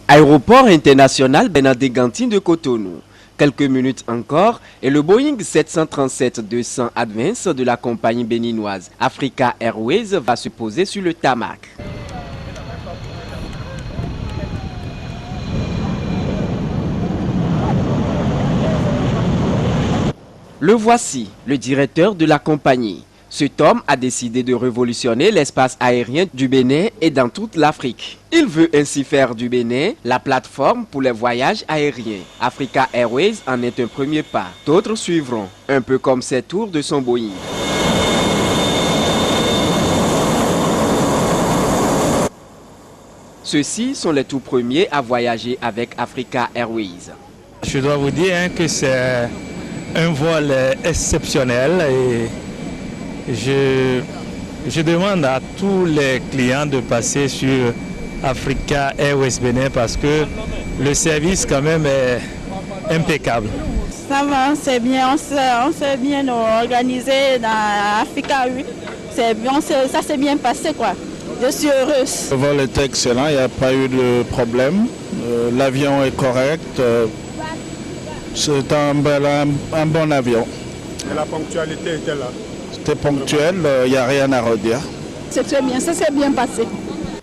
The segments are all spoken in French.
Aéroport international Benadegantine de Cotonou. Quelques minutes encore et le Boeing 737-200 Advance de la compagnie béninoise Africa Airways va se poser sur le tarmac. Le voici, le directeur de la compagnie. Cet homme a décidé de révolutionner l'espace aérien du Bénin et dans toute l'Afrique. Il veut ainsi faire du Bénin la plateforme pour les voyages aériens. Africa Airways en est un premier pas. D'autres suivront, un peu comme ses tours de son Boeing. Ceux-ci sont les tout premiers à voyager avec Africa Airways. Je dois vous dire que c'est un vol exceptionnel et je demande à tous les clients de passer sur Africa Airways Bénin parce que le service quand même est impeccable. Ça va, c'est bien, on s'est bien organisé dans Africa, oui. C'est bien, ça s'est bien passé quoi. Je suis heureuse. Le vol était excellent, il n'y a pas eu de problème. L'avion est correct. C'est un bon avion. Et la ponctualité était là? C'était ponctuel, il n'y a rien à redire. C'est très bien, ça s'est bien passé.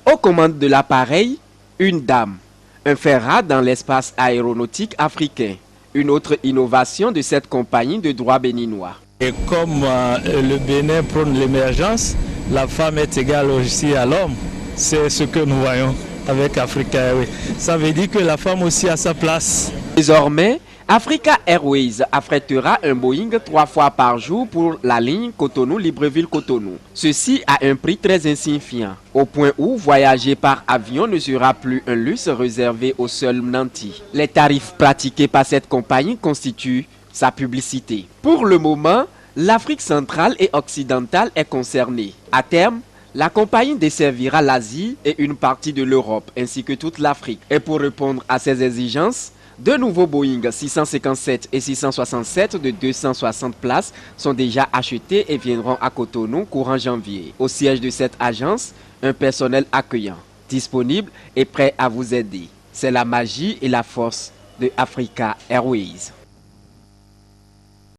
Aux commandes de l'appareil, une dame. Un fer rare dans l'espace aéronautique africain. Une autre innovation de cette compagnie de droit béninois. Et comme le Bénin prône l'émergence, la femme est égale aussi à l'homme. C'est ce que nous voyons avec Africa Airways. Ça veut dire que la femme aussi a sa place. Désormais, Africa Airways affrétera un Boeing 3 fois par jour pour la ligne Cotonou-Libreville-Cotonou. Ceci à un prix très insignifiant, au point où voyager par avion ne sera plus un luxe réservé aux seuls nantis. Les tarifs pratiqués par cette compagnie constituent sa publicité. Pour le moment, l'Afrique centrale et occidentale est concernée. À terme, la compagnie desservira l'Asie et une partie de l'Europe, ainsi que toute l'Afrique. Et pour répondre à ces exigences, deux nouveaux Boeing 657 et 667 de 260 places sont déjà achetés et viendront à Cotonou courant janvier. Au siège de cette agence, un personnel accueillant, disponible et prêt à vous aider. C'est la magie et la force de Africa Airways.